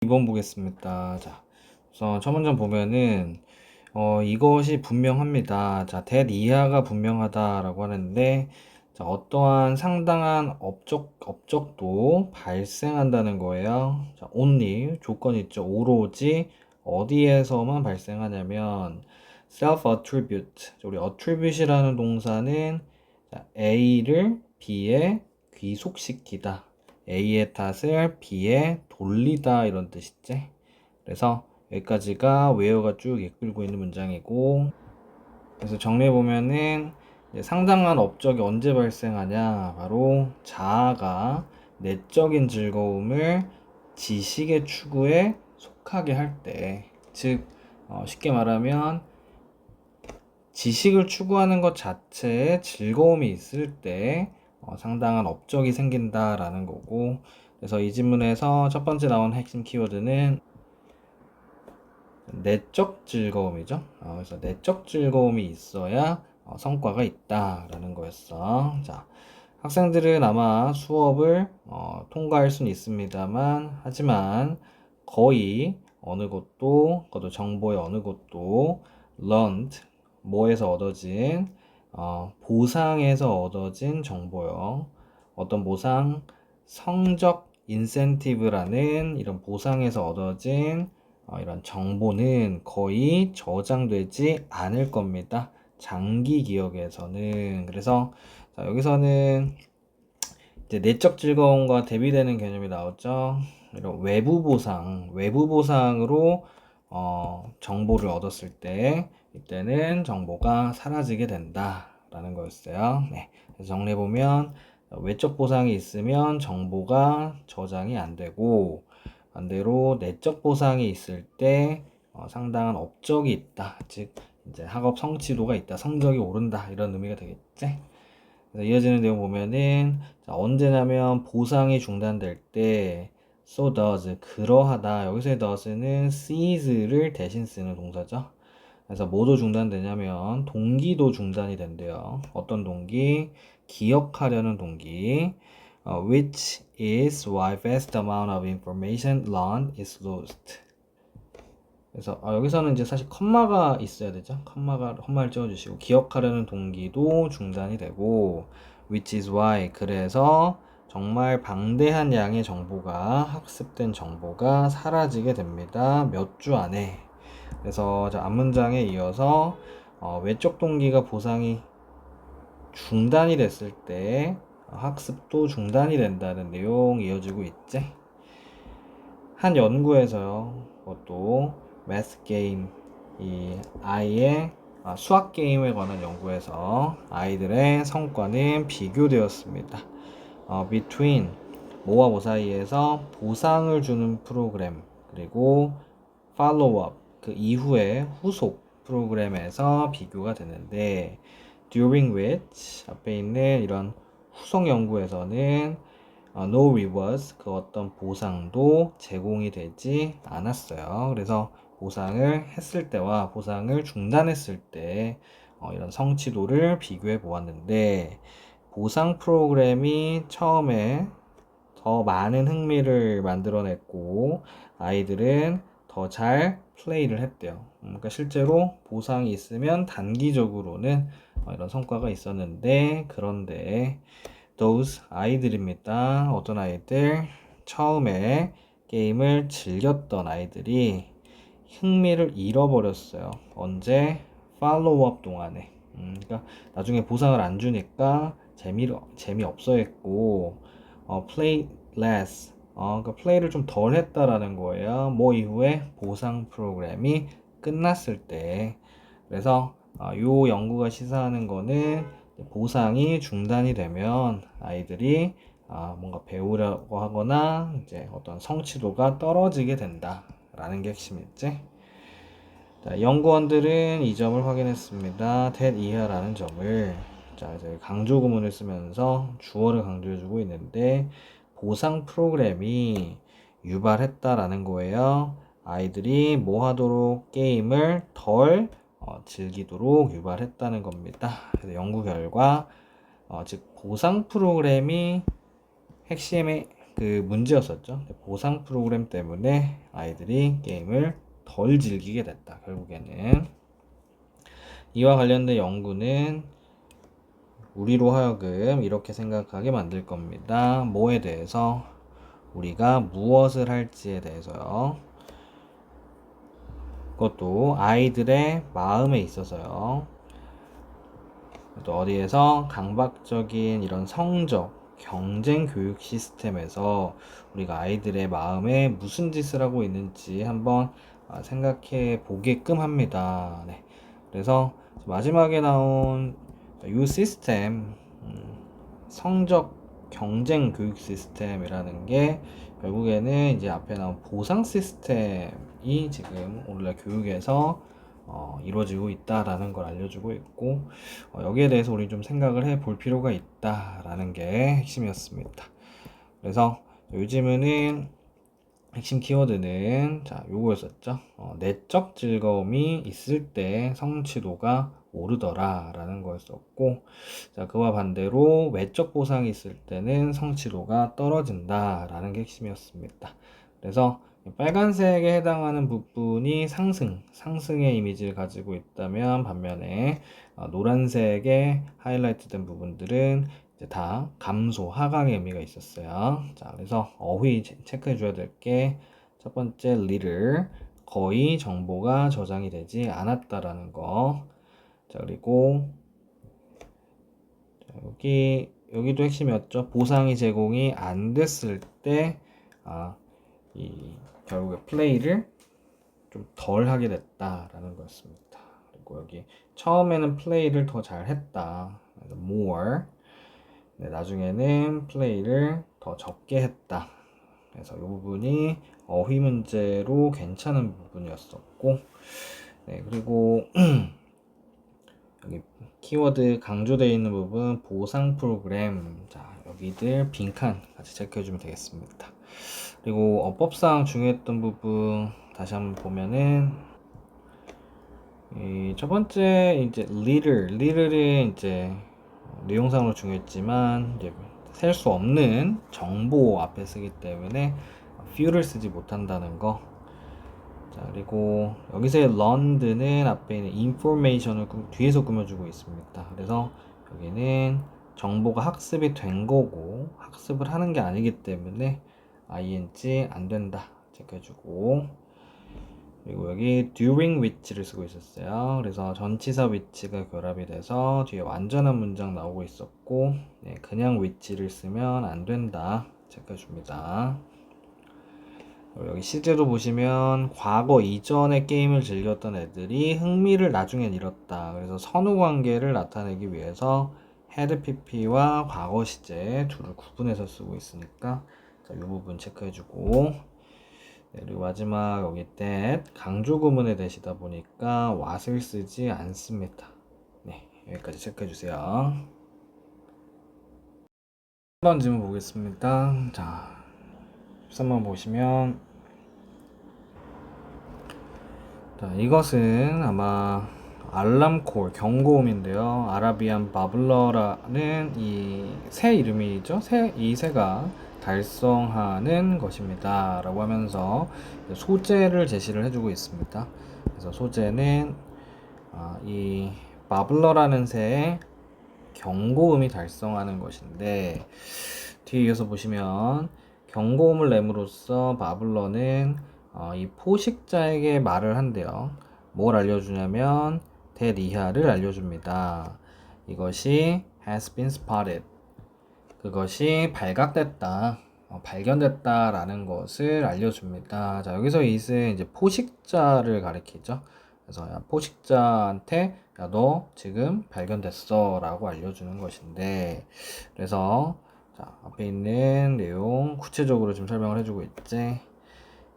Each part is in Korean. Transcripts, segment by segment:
2번 보겠습니다. 자, 우선 첫 문장 보면은 이것이 분명합니다. 자, that 이하가 분명하다라고 하는데, 자, 어떠한 상당한 업적도 발생한다는 거예요. 자, only 조건 있죠. 오로지 어디에서만 발생하냐면 self attribute. 우리 attribute이라는 동사는 자, A를 B에 귀속시키다. A의 탓을 B에 돌리다 이런 뜻이지. 그래서 여기까지가 웨어가 쭉 이끌고 있는 문장이고, 그래서 정리해보면은 상당한 업적이 언제 발생하냐, 바로 자아가 내적인 즐거움을 지식의 추구에 속하게 할 때, 즉 쉽게 말하면 지식을 추구하는 것 자체에 즐거움이 있을 때 상당한 업적이 생긴다라는 거고, 그래서 이 지문에서 첫 번째 나온 핵심 키워드는 내적 즐거움이죠. 그래서 내적 즐거움이 있어야 성과가 있다라는 거였어. 자, 학생들은 아마 수업을 통과할 수는 있습니다만, 하지만 거의 어느 곳도, 그것도 정보의 어느 곳도 learned, 뭐에서 얻어진, 보상에서 얻어진 정보요. 어떤 보상, 성적 인센티브라는 이런 보상에서 얻어진 이런 정보는 거의 저장되지 않을 겁니다. 장기 기억에서는. 그래서 자, 여기서는 이제 내적 즐거움과 대비되는 개념이 나왔죠. 이런 외부 보상으로 정보를 얻었을 때 이때는 정보가 사라지게 된다라는 거였어요. 네. 그래서 정리해 보면 외적 보상이 있으면 정보가 저장이 안 되고, 반대로 내적 보상이 있을 때 상당한 업적이 있다. 즉 이제 학업 성취도가 있다. 성적이 오른다. 이런 의미가 되겠지. 그래서 이어지는 내용 보면은 자, 언제냐면 보상이 중단될 때 so does 그러하다. 여기서의 does는 cease를 대신 쓰는 동사죠. 그래서 뭐도 중단되냐면 동기도 중단이 된대요. 어떤 동기? 기억하려는 동기. which is why vast amount of information learned is lost. 그래서 여기서는 이제 사실 컴마가 있어야 되죠. 컴마를 찍어주시고 기억하려는 동기도 중단이 되고 which is why 그래서 정말 방대한 양의 정보가 학습된 정보가 사라지게 됩니다. 몇 주 안에. 그래서 앞문장에 이어서 외적 동기가 보상이 중단이 됐을 때 학습도 중단이 된다는 내용 이어지고 있지. 한 연구에서요, 그것도 매스 게임, 이 아이의 수학 게임에 관한 연구에서 아이들의 성과는 비교되었습니다. between 모와 모 사이에서 보상을 주는 프로그램, 그리고 follow up 그 이후에 후속 프로그램에서 비교가 되는데, during which 앞에 있는 이런 후속 연구에서는 no rewards 그 어떤 보상도 제공이 되지 않았어요. 그래서 보상을 했을 때와 보상을 중단했을 때 이런 성취도를 비교해 보았는데, 보상 프로그램이 처음에 더 많은 흥미를 만들어냈고 아이들은 더 잘 플레이를 했대요. 그러니까 실제로 보상이 있으면 단기적으로는 이런 성과가 있었는데, 그런데 those 아이들입니다. 어떤 아이들? 처음에 게임을 즐겼던 아이들이 흥미를 잃어버렸어요. 언제? 팔로우업 동안에. 그러니까 나중에 보상을 안 주니까 재미없어 했고, play less. 그러니까 플레이를 좀 덜 했다라는 거예요. 뭐 이후에 보상 프로그램이 끝났을 때. 그래서 요 연구가 시사하는 거는 보상이 중단이 되면 아이들이 뭔가 배우려고 하거나 이제 어떤 성취도가 떨어지게 된다라는 게 핵심이지. 자, 연구원들은 이 점을 확인했습니다. that 이하라는 점을. 자, 이제 강조 구문을 쓰면서 주어를 강조해주고 있는데, 보상 프로그램이 유발했다라는 거예요. 아이들이 뭐 하도록? 게임을 덜 즐기도록 유발했다는 겁니다. 그래서 연구 결과 즉 보상 프로그램이 핵심의 그 문제였었죠. 보상 프로그램 때문에 아이들이 게임을 덜 즐기게 됐다. 결국에는 이와 관련된 연구는 우리로 하여금 이렇게 생각하게 만들 겁니다. 뭐에 대해서? 우리가 무엇을 할지에 대해서요. 그것도 아이들의 마음에 있어서요. 또 어디에서 강박적인 이런 성적, 경쟁 교육 시스템에서 우리가 아이들의 마음에 무슨 짓을 하고 있는지 한번 생각해 보게끔 합니다. 네. 그래서 마지막에 나온 이 시스템, 성적 경쟁 교육 시스템이라는 게 결국에는 이제 앞에 나온 보상 시스템이 지금 오늘날 교육에서 이루어지고 있다라는 걸 알려주고 있고, 여기에 대해서 우리 좀 생각을 해 볼 필요가 있다라는 게 핵심이었습니다. 그래서 요즘은 핵심 키워드는 자 요거였었죠. 내적 즐거움이 있을 때 성취도가 오르더라 라는 거였었고, 자 그와 반대로 외적 보상이 있을 때는 성취도가 떨어진다 라는 게 핵심이었습니다. 그래서 빨간색에 해당하는 부분이 상승의 이미지를 가지고 있다면, 반면에 노란색에 하이라이트 된 부분들은 이제 다 감소, 하강의 의미가 있었어요. 자, 그래서 어휘 체크해 줘야 될 게 첫 번째 little, 거의 정보가 저장이 되지 않았다라는 거. 자, 그리고 여기도 핵심이었죠. 보상이 제공이 안 됐을 때 결국에 플레이를 좀 덜 하게 됐다라는 거였습니다. 그리고 여기 처음에는 플레이를 더 잘했다. more. 네, 나중에는 플레이를 더 적게 했다. 그래서 이 부분이 어휘 문제로 괜찮은 부분이었었고, 네, 그리고 여기 키워드 강조되어 있는 부분 보상 프로그램, 자 여기들 빈칸 같이 체크해 주면 되겠습니다. 그리고 어법상 중요했던 부분 다시 한번 보면은 첫 번째 이제 little은 이제 내용상으로 중요했지만 이제 셀 수 없는 정보 앞에 쓰기 때문에 few를 쓰지 못한다는 거. 자, 그리고 여기서의 learned는 앞에 있는 information을 뒤에서 꾸며주고 있습니다. 그래서 여기는 정보가 학습이 된 거고 학습을 하는 게 아니기 때문에 ing 안 된다 체크해주고, 그리고 여기 during which를 쓰고 있었어요. 그래서 전치사 which가 결합이 돼서 뒤에 완전한 문장 나오고 있었고, 네, 그냥 which를 쓰면 안 된다 체크해줍니다. 여기 실제로 보시면 과거 이전에 게임을 즐겼던 애들이 흥미를 나중엔 잃었다. 그래서 선후 관계를 나타내기 위해서 had pp와 과거 시제 둘을 구분해서 쓰고 있으니까 자, 이 부분 체크해주고, 네, 그리고 마지막 여기 that 강조 구문에 대시다 보니까 what을 쓰지 않습니다. 네, 여기까지 체크해주세요. 3번 질문 보겠습니다. 자, 13번 보시면 자, 이것은 아마 알람콜, 경고음인데요. 아라비안 바블러라는 이 새 이름이죠. 이 새가 달성하는 것입니다. 라고 하면서 소재를 제시를 해주고 있습니다. 그래서 소재는 이 바블러라는 새의 경고음이 달성하는 것인데, 뒤에 이어서 보시면 경고음을 내므로써 바블러는 이 포식자에게 말을 한대요. 뭘 알려주냐면 대리하를 알려줍니다. 이것이 has been spotted. 그것이 발각됐다. 발견됐다 라는 것을 알려줍니다. 자, 여기서 it은 이제 포식자를 가리키죠. 그래서 야, 포식자한테 야, 너 지금 발견됐어 라고 알려주는 것인데, 그래서 자, 앞에 있는 내용 구체적으로 좀 설명을 해주고 있지.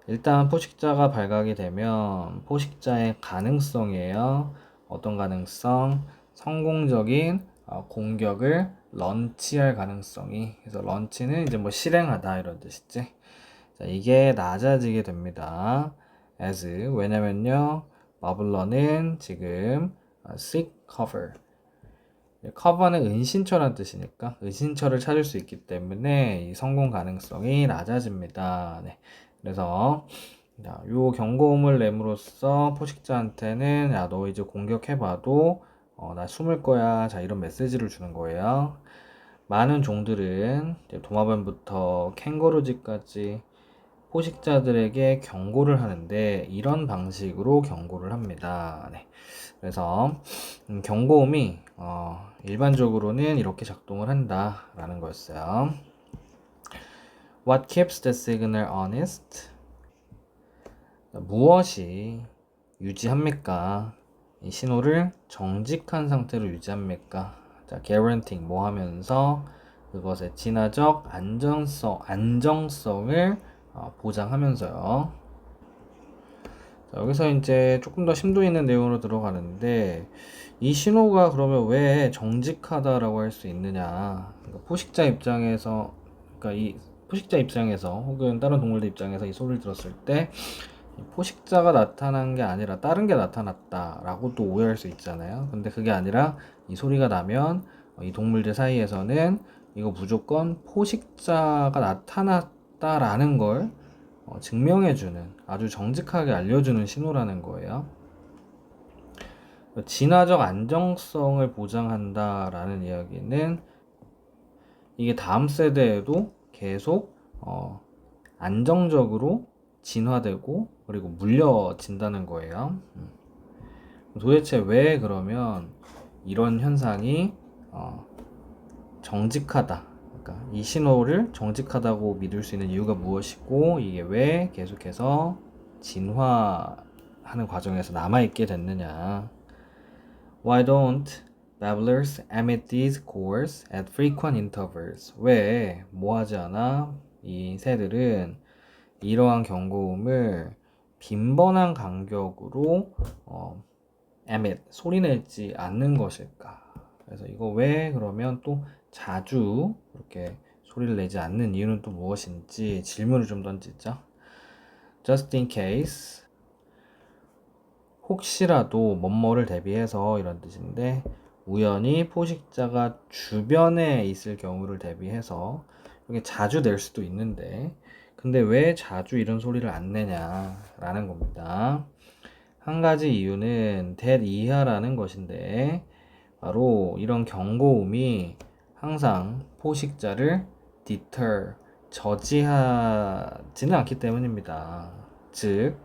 일단 포식자가 발각이 되면 포식자의 가능성이에요. 어떤 가능성? 성공적인 공격을 런치할 가능성이. 그래서 런치는 이제 뭐 실행하다 이런 뜻이지. 자, 이게 낮아지게 됩니다. as 왜냐면요, 마블러는 지금 seek cover cover는 은신처란 뜻이니까 은신처를 찾을 수 있기 때문에 이 성공 가능성이 낮아집니다. 네. 그래서 자, 요 경고음을 내므로써 포식자한테는 야, 너 이제 공격해봐도 나 숨을 거야. 자, 이런 메시지를 주는 거예요. 많은 종들은 도마뱀부터 캥거루쥐까지 포식자들에게 경고를 하는데 이런 방식으로 경고를 합니다. 네. 그래서 경고음이 일반적으로는 이렇게 작동을 한다라는 거였어요. What keeps the signal honest? 무엇이 유지합니까? 이 신호를 정직한 상태로 유지합니까? 자, guaranteeing 뭐 하면서 그것의 진화적 안정성을 보장하면서요. 자, 여기서 이제 조금 더 심도 있는 내용으로 들어가는데 이 신호가 그러면 왜 정직하다라고 할 수 있느냐? 그러니까 포식자 입장에서, 그러니까 이 포식자 입장에서 혹은 다른 동물들 입장에서 이 소리를 들었을 때 포식자가 나타난 게 아니라 다른 게 나타났다라고 또 오해할 수 있잖아요. 근데 그게 아니라 이 소리가 나면 이 동물들 사이에서는 이거 무조건 포식자가 나타났다라는 걸 증명해주는 아주 정직하게 알려주는 신호라는 거예요. 진화적 안정성을 보장한다라는 이야기는 이게 다음 세대에도 계속 안정적으로 진화되고 그리고 물려진다는 거예요. 도대체 왜 그러면 이런 현상이 정직하다, 그러니까 이 신호를 정직하다고 믿을 수 있는 이유가 무엇이고 이게 왜 계속해서 진화하는 과정에서 남아있게 됐느냐. Why don't babblers emit these calls at frequent intervals? 왜 뭐하지 않아? 이 새들은 이러한 경고음을 빈번한 간격으로 emit, 소리내지 않는 것일까? 그래서 이거 왜 그러면 또 자주 이렇게 소리를 내지 않는 이유는 또 무엇인지 질문을 좀 던지죠. Just in case, 혹시라도 뭐뭐를 대비해서 이런 뜻인데 우연히 포식자가 주변에 있을 경우를 대비해서 이게 자주 낼 수도 있는데 근데 왜 자주 이런 소리를 안 내냐라는 겁니다. 한 가지 이유는 that 이하라는 것인데 바로 이런 경고음이 항상 포식자를 deter, 저지하지는 않기 때문입니다. 즉,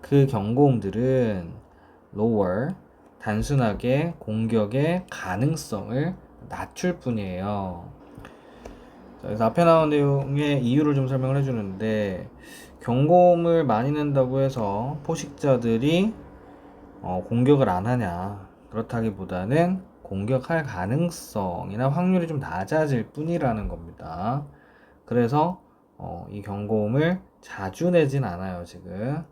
그 경고음들은 lower, 단순하게 공격의 가능성을 낮출 뿐이에요. 자, 그래서 앞에 나온 내용의 이유를 좀 설명을 해주는데 경고음을 많이 낸다고 해서 포식자들이 공격을 안 하냐, 그렇다기보다는 공격할 가능성이나 확률이 좀 낮아질 뿐이라는 겁니다. 그래서 이 경고음을 자주 내진 않아요. 지금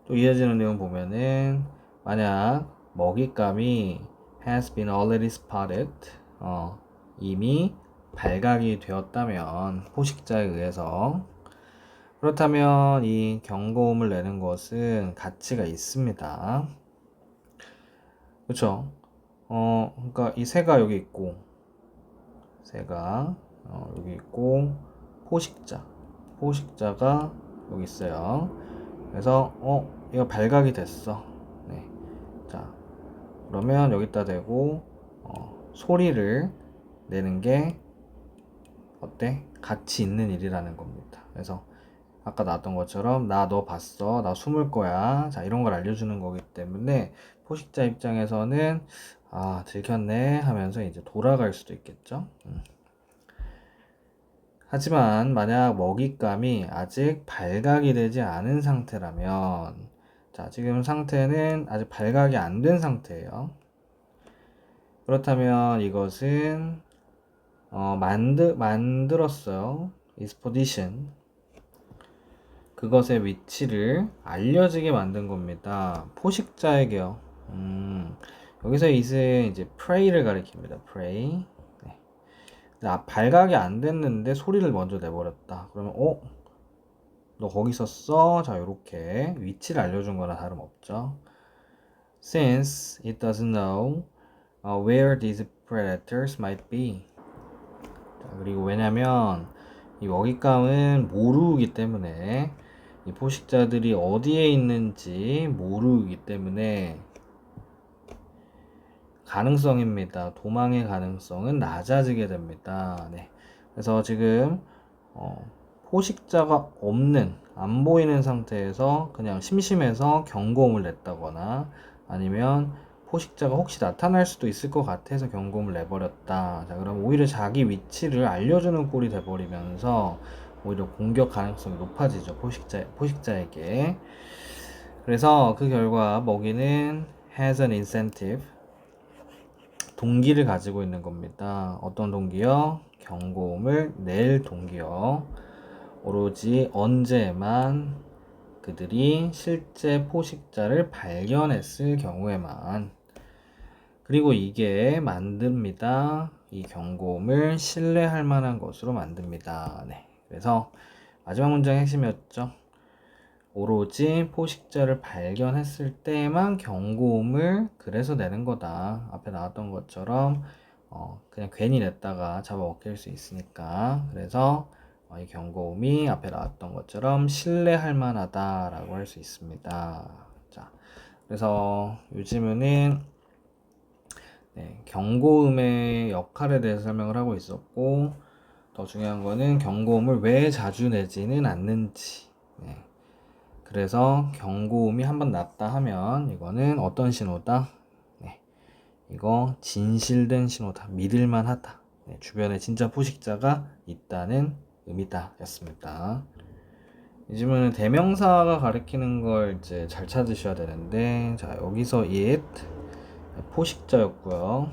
또 이어지는 내용 보면은 만약 먹잇감이 has been already spotted, 이미 발각이 되었다면 포식자에 의해서, 그렇다면 이 경고음을 내는 것은 가치가 있습니다. 그렇죠? 그러니까 이 새가 여기 있고, 새가 여기 있고, 포식자가 여기 있어요. 그래서 이거 발각이 됐어. 네. 자, 그러면 여기다 대고 소리를 내는 게 어때? 가치 있는 일이라는 겁니다. 그래서 아까 나왔던 것처럼 나 너 봤어, 나 숨을 거야, 자 이런 걸 알려주는 거기 때문에 포식자 입장에서는 아 들켰네 하면서 이제 돌아갈 수도 있겠죠. 하지만 만약 먹잇감이 아직 발각이 되지 않은 상태라면, 자 지금 상태는 아직 발각이 안 된 상태예요. 그렇다면 이것은 만들었어요. is position, 그것의 위치를 알려지게 만든 겁니다. 포식자에게요. 여기서 is은 이제 prey를 가리킵니다. prey. 네. 발각이 안 됐는데 소리를 먼저 내버렸다. 그러면 너 거기 있었어? 자 요렇게 위치를 알려준 거나 다름없죠. Since it doesn't know where these predators might be. 자, 그리고 왜냐면 이 먹잇감은 모르기 때문에 이 포식자들이 어디에 있는지 모르기 때문에 가능성입니다. 도망의 가능성은 낮아지게 됩니다. 네. 그래서 지금 포식자가 없는, 안 보이는 상태에서 그냥 심심해서 경고음을 냈다거나 아니면 포식자가 혹시 나타날 수도 있을 것 같아서 경고음을 내버렸다. 자, 그럼 오히려 자기 위치를 알려주는 꼴이 돼버리면서 오히려 공격 가능성이 높아지죠. 포식자에게. 그래서 그 결과 먹이는 has an incentive. 동기를 가지고 있는 겁니다. 어떤 동기요? 경고음을 낼 동기요. 오로지 언제만 그들이 실제 포식자를 발견했을 경우에만. 그리고 이게 만듭니다. 이 경고음을 신뢰할 만한 것으로 만듭니다. 네. 그래서 마지막 문장의 핵심이었죠. 오로지 포식자를 발견했을 때만 경고음을 그래서 내는 거다. 앞에 나왔던 것처럼 그냥 괜히 냈다가 잡아먹힐 수 있으니까. 그래서 이 경고음이 앞에 나왔던 것처럼 신뢰할 만하다라고 할 수 있습니다. 자, 그래서 요즘은 경고음의 역할에 대해서 설명을 하고 있었고, 더 중요한 거는 경고음을 왜 자주 내지는 않는지. 네. 그래서 경고음이 한번 났다 하면 이거는 어떤 신호다? 네. 이거 진실된 신호다. 믿을만하다. 네. 주변에 진짜 포식자가 있다는 의미다 였습니다. 이 질문은 대명사가 가리키는 걸 이제 잘 찾으셔야 되는데, 자, 여기서 it 포식자였고요.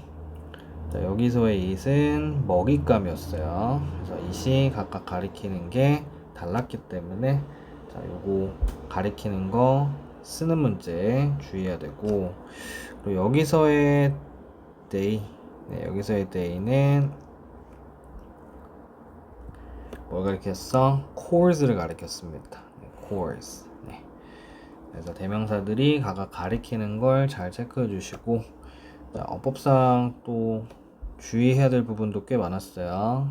자, 여기서의 it은 먹잇감이었어요. 그래서 it이 각각 가리키는 게 달랐기 때문에 자, 요거 가리키는 거 쓰는 문제 주의해야 되고, 그리고 여기서의 day, 여기서의 day는 뭘 가리켰어? course를 가리켰습니다. course. 그래서 대명사들이 각각 가리키는 걸 잘 체크해 주시고, 자, 어법상 또 주의해야 될 부분도 꽤 많았어요.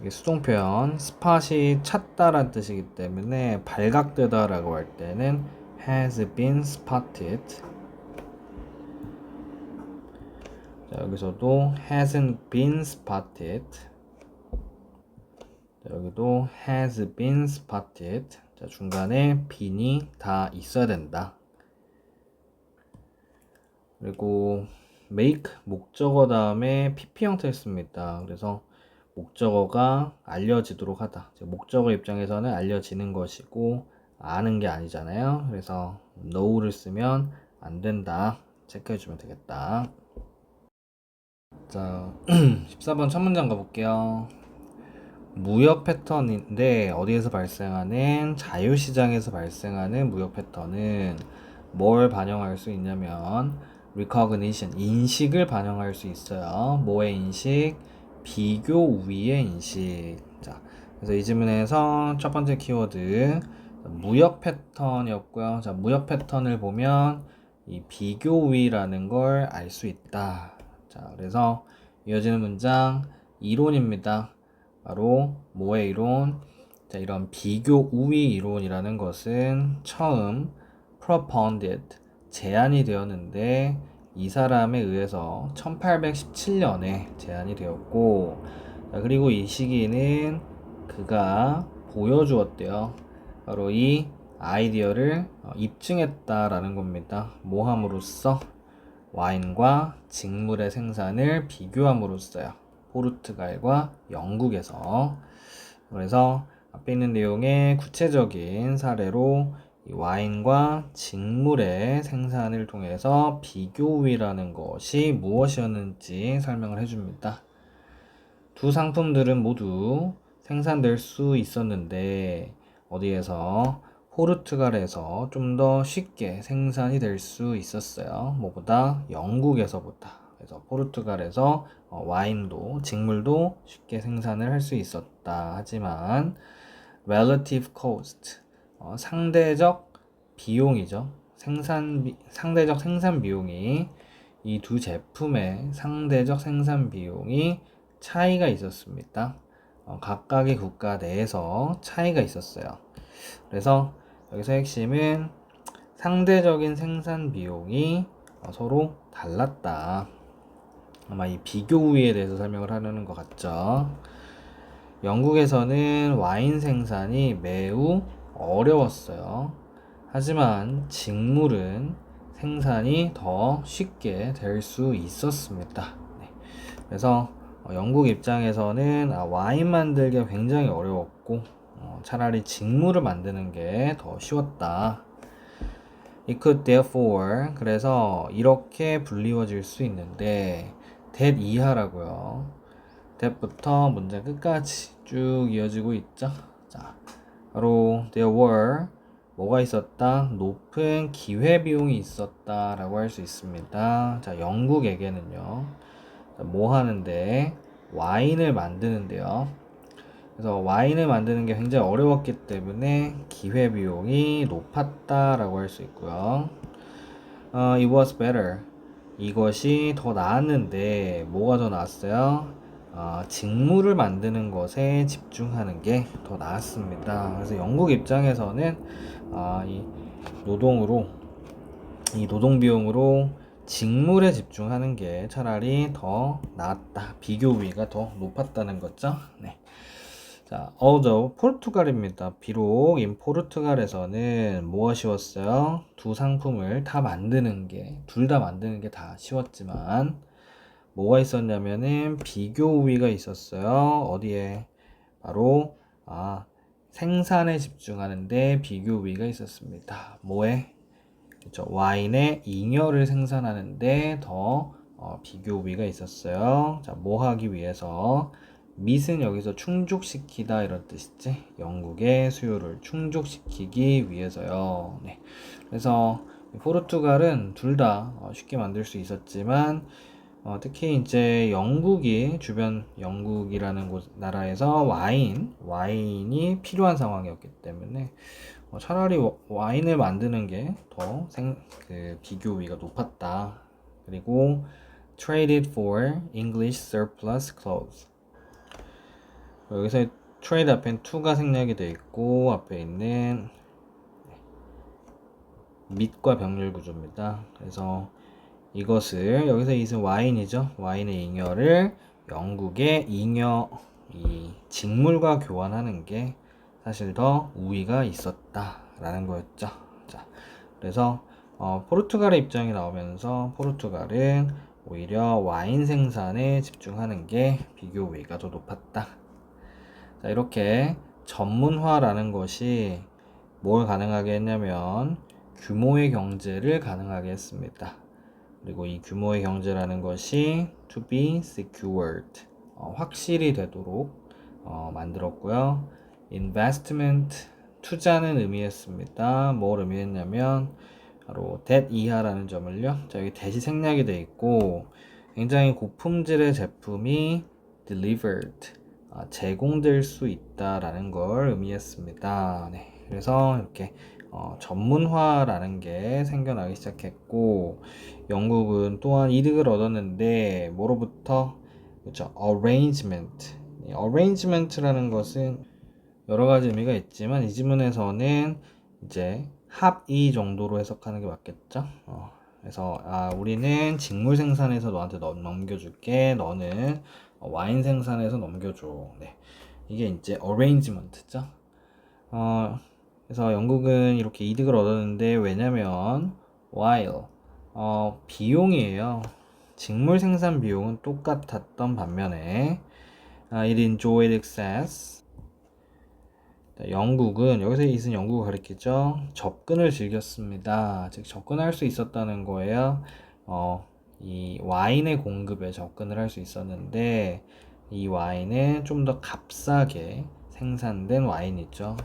이게 수동표현, spot이 찾다란 뜻이기 때문에 발각되다 라고 할 때는 has been spotted. 자, 여기서도 hasn't been spotted. 자, 여기도 has been spotted. 자, 중간에 bean이 다 있어야 된다. 그리고 make 목적어 다음에 pp 형태였습니다. 그래서 목적어가 알려지도록 하다. 목적어 입장에서는 알려지는 것이고 아는 게 아니잖아요. 그래서 know를 쓰면 안 된다. 체크해 주면 되겠다. 자, 14번 첫 문장 가볼게요. 무역 패턴인데 어디에서 발생하는 자유시장에서 발생하는 무역 패턴은 뭘 반영할 수 있냐면 recognition, 인식을 반영할 수 있어요. 뭐의 인식? 비교 우위의 인식. 자, 그래서 이 질문에서 첫 번째 키워드 무역 패턴이었고요. 자, 무역 패턴을 보면 이 비교 우위라는 걸 알 수 있다. 자, 그래서 이어지는 문장 이론입니다. 바로 뭐의 이론? 자, 이런 비교 우위 이론이라는 것은 처음 propounded, 제안이 되었는데 이 사람에 의해서 1817년에 제안이 되었고, 자, 그리고 이 시기는 그가 보여주었대요. 바로 이 아이디어를 입증했다라는 겁니다. 뭐 함으로써? 와인과 직물의 생산을 비교함으로써요. 포르투갈과 영국에서. 그래서 앞에 있는 내용의 구체적인 사례로 이 와인과 직물의 생산을 통해서 비교우위라는 것이 무엇이었는지 설명을 해줍니다. 두 상품들은 모두 생산될 수 있었는데 어디에서? 포르투갈에서 좀 더 쉽게 생산이 될 수 있었어요. 뭐보다? 영국에서보다. 그래서 포르투갈에서 와인도 직물도 쉽게 생산을 할 수 있었다. 하지만 relative cost, 상대적 비용이죠. 상대적 생산 비용이 이 두 제품의 상대적 생산 비용이 차이가 있었습니다. 각각의 국가 내에서 차이가 있었어요. 그래서 여기서 핵심은 상대적인 생산 비용이 서로 달랐다. 아마 이 비교 우위에 대해서 설명을 하려는 것 같죠. 영국에서는 와인 생산이 매우 어려웠어요. 하지만 직물은 생산이 더 쉽게 될 수 있었습니다. 네. 그래서 영국 입장에서는 와인 만들기가 굉장히 어려웠고 차라리 직물을 만드는 게 더 쉬웠다. It could therefore, 그래서 이렇게 불리워질 수 있는데 that 이하라고요. that부터 문장 끝까지 쭉 이어지고 있죠. 자, 바로 there were 뭐가 있었다? 높은 기회비용이 있었다 라고 할 수 있습니다. 자, 영국에게는요. 뭐 하는데? 와인을 만드는데요. 그래서 와인을 만드는 게 굉장히 어려웠기 때문에 기회비용이 높았다 라고 할 수 있고요. It was better. 이것이 더 나았는데 뭐가 더 나았어요? 직무를 만드는 것에 집중하는 게 더 나았습니다. 그래서 영국 입장에서는 이 노동 비용으로 직물에 집중하는 게 차라리 더 나았다. 비교 우위가 더 높았다는 거죠. 네. 자, 포르투갈입니다. 비록 포르투갈에서는 뭐가 쉬웠어요? 두 상품을 다 만드는 게, 둘 다 만드는 게 다 쉬웠지만, 뭐가 있었냐면은 비교 우위가 있었어요. 어디에? 바로, 생산에 집중하는데 비교 우위가 있었습니다. 뭐에? 그렇죠. 와인의 잉여를 생산하는데 더 비교 우위가 있었어요. 자, 뭐 하기 위해서? 밑은 여기서 충족시키다 이런 뜻이지. 영국의 수요를 충족시키기 위해서요. 네. 그래서 포르투갈은 둘 다 쉽게 만들 수 있었지만 특히 이제 영국이 주변 영국이라는 나라에서 와인이 필요한 상황이었기 때문에 차라리 와인을 만드는 게 더 비교 우위가 높았다. 그리고 traded for English surplus clothes. 여기서 trade 앞엔 to가 생략이 되어 있고 앞에 있는 밑과 병렬 구조입니다. 그래서 이것을 여기서 이은 와인이죠. 와인의 잉여를 영국의 잉여 이 직물과 교환하는 게 사실 더 우위가 있었다라는 거였죠. 자, 그래서 포르투갈의 입장이 나오면서 포르투갈은 오히려 와인 생산에 집중하는 게 비교 우위가 더 높았다. 자, 이렇게 전문화라는 것이 뭘 가능하게 했냐면 규모의 경제를 가능하게 했습니다. 그리고 이 규모의 경제라는 것이 to be secured, 확실히 되도록 만들었고요. investment, 투자는 의미했습니다. 뭘 의미했냐면 바로 that 이하라는 점을요. 자, 여기 that이 생략이 되어 있고 굉장히 고품질의 제품이 delivered, 제공될 수 있다라는 걸 의미했습니다. 네, 그래서 이렇게 전문화라는 게 생겨나기 시작했고 영국은 또한 이득을 얻었는데 뭐로부터? 그렇죠. arrangement라는 것은 여러 가지 의미가 있지만 이 지문에서는 이제 합의 정도로 해석하는 게 맞겠죠. 그래서 우리는 직물 생산해서 너한테 넘겨줄게. 너는 와인 생산해서 넘겨줘. 네. 이게 이제 arrangement죠. 그래서 영국은 이렇게 이득을 얻었는데 왜냐면 while 비용이에요. 직물 생산 비용은 똑같았던 반면에 it enjoyed access. 영국은 여기서 이은 영국을 가리키죠. 접근을 즐겼습니다. 즉 접근할 수 있었다는 거예요. 이 와인의 공급에 접근을 할 수 있었는데 이 와인은 좀 더 값싸게 생산된 와인이죠.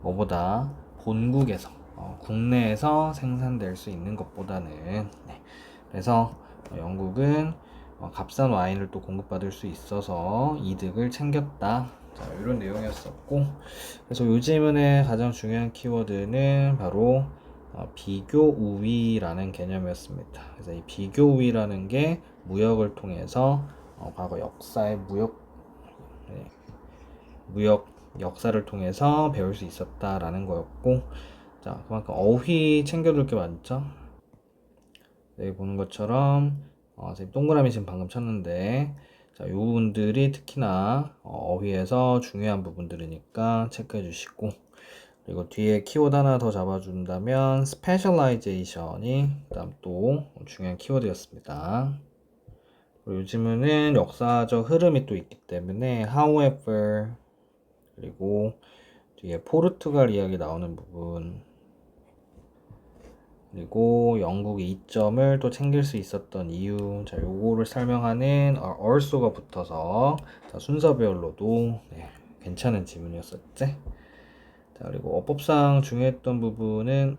뭐보다 본국에서 국내에서 생산될 수 있는 것보다는. 네. 그래서 영국은 값싼 와인을 또 공급받을 수 있어서 이득을 챙겼다. 자, 이런 내용이었었고 그래서 이 질문의 가장 중요한 키워드는 바로 비교 우위라는 개념이었습니다. 그래서 이 비교 우위라는 게 무역을 통해서 과거 역사의 무역 역사를 통해서 배울 수 있었다라는 거였고, 자, 그만큼 어휘 챙겨둘 게 많죠. 여기 보는 것처럼 선생님 동그라미 지금 방금 쳤는데, 자, 이 부분들이 특히나 어휘에서 중요한 부분들이니까 체크해 주시고, 그리고 뒤에 키워드 하나 더 잡아준다면 specialization이 그다음 또 중요한 키워드였습니다. 그리고 요즘은 역사적 흐름이 또 있기 때문에 however, 그리고 뒤에 포르투갈 이야기 나오는 부분, 그리고 영국의 이점을 또 챙길 수 있었던 이유, 자, 요거를 설명하는 also가 붙어서, 자, 순서별로도 괜찮은 지문이었었지. 자, 그리고 어법상 중요했던 부분은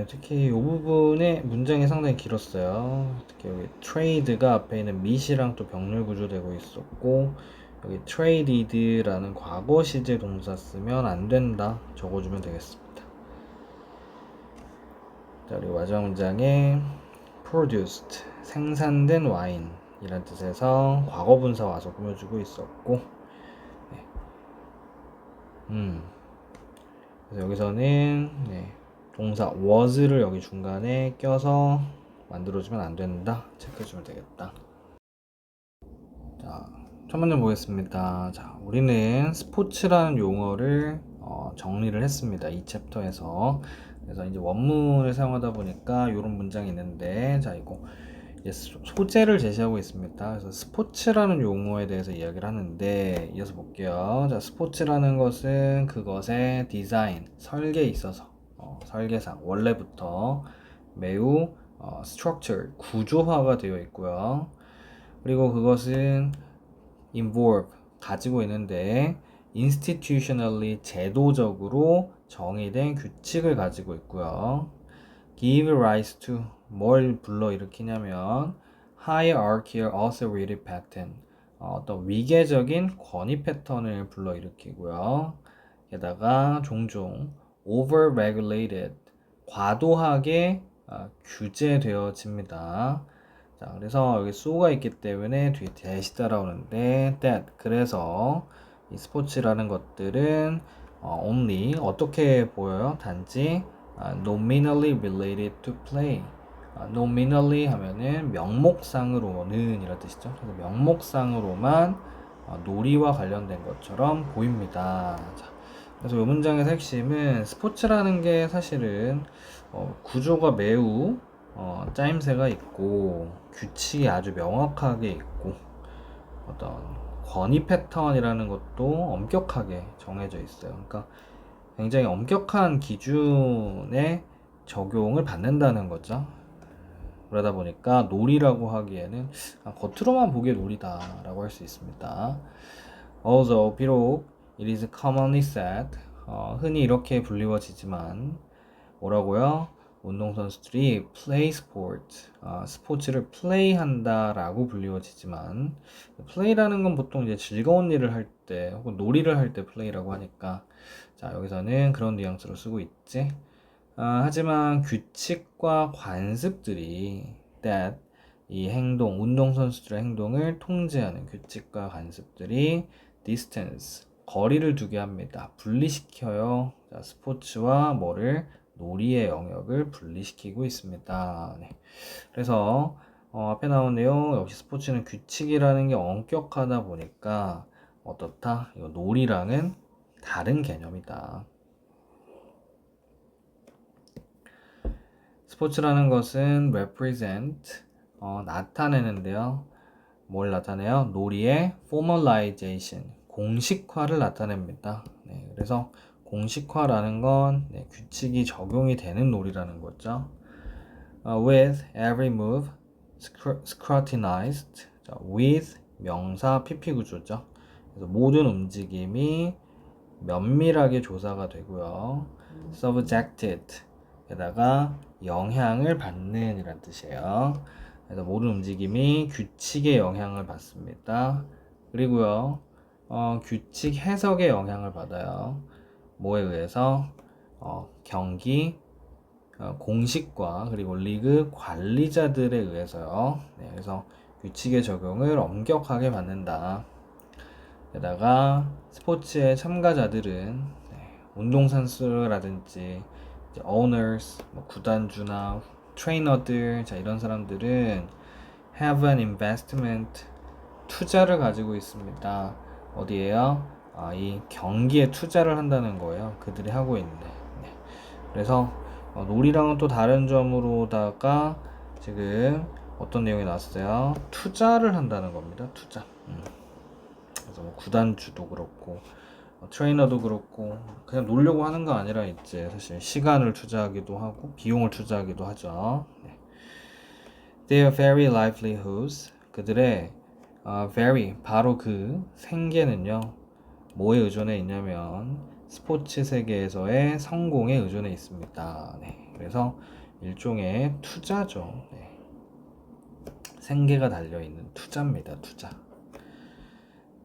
특히 이 부분의 문장이 상당히 길었어요. 특히 여기 trade가 앞에 있는 meet이랑 또 병렬 구조되고 있었고, 여기 traded라는 과거 시제 동사 쓰면 안 된다 적어주면 되겠습니다. 자, 그리고 마지막 문장에 produced, 생산된 와인 이란 뜻에서 과거 분사 와서 꾸며주고 있었고, 그래서 여기서는 동사 was를 여기 중간에 껴서 만들어주면 안 된다 체크해주면 되겠다. 자, 첫 문제 보겠습니다. 자, 우리는 스포츠라는 용어를 정리를 했습니다. 이 챕터에서. 그래서 이제 원문을 사용하다 보니까 이런 문장이 있는데, 자, 이거 이제 소재를 제시하고 있습니다. 그래서 스포츠라는 용어에 대해서 이야기를 하는데, 이어서 볼게요. 자, 스포츠라는 것은 그것의 디자인, 설계에 있어서 설계상 원래부터 매우 structured, 구조화가 되어 있고요. 그리고 그것은 involve, 가지고 있는데 institutionally, 제도적으로 정의된 규칙을 가지고 있고요. give rise to, 뭘 불러일으키냐면 hierarchical authority pattern, 어떤 위계적인 권위 패턴을 불러일으키고요. 게다가 종종 over regulated, 과도하게 규제되어집니다. 자, 그래서 여기 so가 있기 때문에 뒤에 that이 따라오는데, that, 그래서 이 스포츠라는 것들은 only, 어떻게 보여요? 단지 nominally related to play. nominally 하면은 명목상으로는 이런 뜻이죠. 그래서 명목상으로만 놀이와 관련된 것처럼 보입니다. 자, 그래서 이 문장의 핵심은 스포츠라는 게 사실은 구조가 매우 짜임새가 있고 규칙이 아주 명확하게 있고 어떤 권위 패턴이라는 것도 엄격하게 정해져 있어요. 그러니까 굉장히 엄격한 기준에 적용을 받는다는 거죠. 그러다 보니까 놀이라고 하기에는 겉으로만 보기에 놀이다라고 할 수 있습니다. Although, 비록 it is commonly said, 흔히 이렇게 불리워지지만 뭐라고요? 운동선수들이 play sport, 스포츠를 플레이한다 라고 불리워지지만, 플레이라는 건 보통 이제 즐거운 일을 할 때 혹은 놀이를 할 때 플레이라고 하니까, 자, 여기서는 그런 뉘앙스로 쓰고 있지. 하지만 규칙과 관습들이 that, 이 행동, 운동선수들의 행동을 통제하는 규칙과 관습들이 distance, 거리를 두게 합니다. 분리시켜요. 자, 스포츠와 뭐를? 놀이의 영역을 분리시키고 있습니다. 네. 그래서 앞에 나온 내용, 역시 스포츠는 규칙이라는 게 엄격하다 보니까 어떻다? 이거 놀이랑은 다른 개념이다. 스포츠라는 것은 represent, 나타내는데요. 뭘 나타내요? 놀이의 formalization, 공식화를 나타냅니다. 네, 그래서 공식화라는 건 규칙이 적용이 되는 놀이라는 거죠. With every move scrutinized, with 명사 PP 구조죠. 그래서 모든 움직임이 면밀하게 조사가 되고요. subjected, 게다가 영향을 받는 이란 뜻이에요. 그래서 모든 움직임이 규칙의 영향을 받습니다. 그리고요, 규칙 해석의 영향을 받아요. 뭐에 의해서? 경기 공식과 그리고 리그 관리자들에 의해서요. 네, 그래서 규칙의 적용을 엄격하게 받는다. 게다가 스포츠의 참가자들은 운동선수라든지 owners, 구단주나 트레이너들, 자 이런 사람들은 have an investment, 투자를 가지고 있습니다. 어디에요? 이 경기에 투자를 한다는 거예요. 그들이 하고 있는. 네. 그래서 놀이랑은 또 다른 점으로다가 지금 어떤 내용이 나왔어요? 투자를 한다는 겁니다. 투자. 그래서 뭐 구단주도 그렇고 트레이너도 그렇고 그냥 놀려고 하는 거 아니라 이제 사실 시간을 투자하기도 하고 비용을 투자하기도 하죠. 네. Their very livelihoods, 그들의 very, 바로 그 생계는요 뭐에 의존해 있냐면 스포츠 세계에서의 성공에 의존해 있습니다. 네. 그래서 일종의 투자죠. 네. 생계가 달려있는 투자입니다. 투자.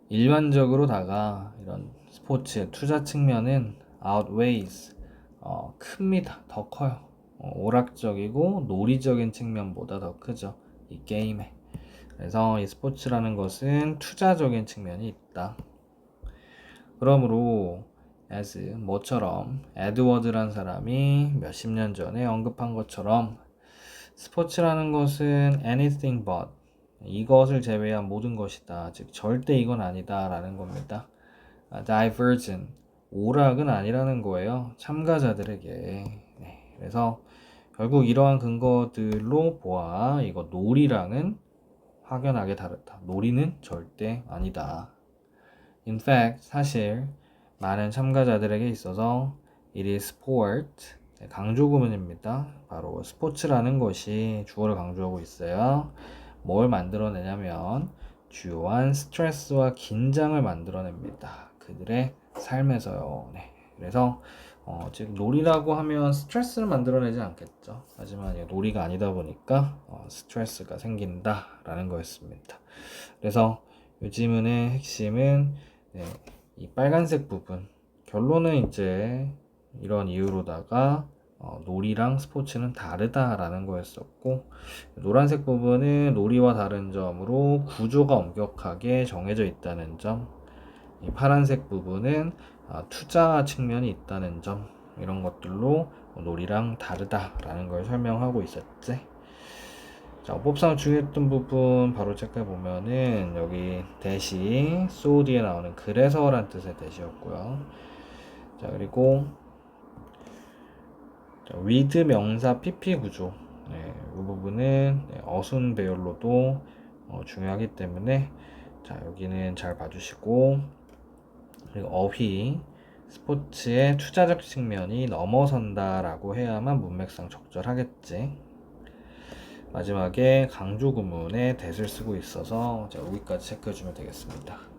일반적으로다가 이런 스포츠의 투자 측면은 outweighs, 큽니다. 더 커요. 오락적이고 놀이적인 측면보다 더 크죠. 이 게임에. 그래서 이 스포츠라는 것은 투자적인 측면이 있다. 그러므로 as 뭐처럼 에드워드란 사람이 몇십 년 전에 언급한 것처럼 스포츠라는 것은 anything but, 이것을 제외한 모든 것이다. 즉 절대 이건 아니다 라는 겁니다. divergent, 오락은 아니라는 거예요. 참가자들에게. 네, 그래서 결국 이러한 근거들로 보아 이거 놀이랑은 확연하게 다르다. 놀이는 절대 아니다. In fact, 사실 많은 참가자들에게 있어서 it is sport, 강조 구문입니다. 바로 스포츠라는 것이 주어를 강조하고 있어요. 뭘 만들어내냐면 주요한 스트레스와 긴장을 만들어냅니다. 그들의 삶에서요. 네. 그래서 즉 놀이라고 하면 스트레스를 만들어내지 않겠죠. 하지만 놀이가 아니다 보니까 스트레스가 생긴다라는 거였습니다. 그래서 이 지문의 핵심은 이 빨간색 부분, 결론은 이제 이런 이유로다가 놀이랑 스포츠는 다르다라는 거였었고, 노란색 부분은 놀이와 다른 점으로 구조가 엄격하게 정해져 있다는 점, 이 파란색 부분은 투자 측면이 있다는 점, 이런 것들로 놀이랑 다르다라는 걸 설명하고 있었지. 자, 어법상 중요했던 부분 바로 체크해 보면은 여기 대시, so 뒤에 나오는 그래서란 뜻의 대시였고요. 자, 그리고 with 명사 PP 구조, 이 부분은 어순 배열로도 중요하기 때문에 자, 여기는 잘 봐주시고, 그리고 어휘, 스포츠의 투자적 측면이 넘어선다라고 해야만 문맥상 적절하겠지. 마지막에 강조 구문에 대을 쓰고 있어서 여기까지 체크해주면 되겠습니다.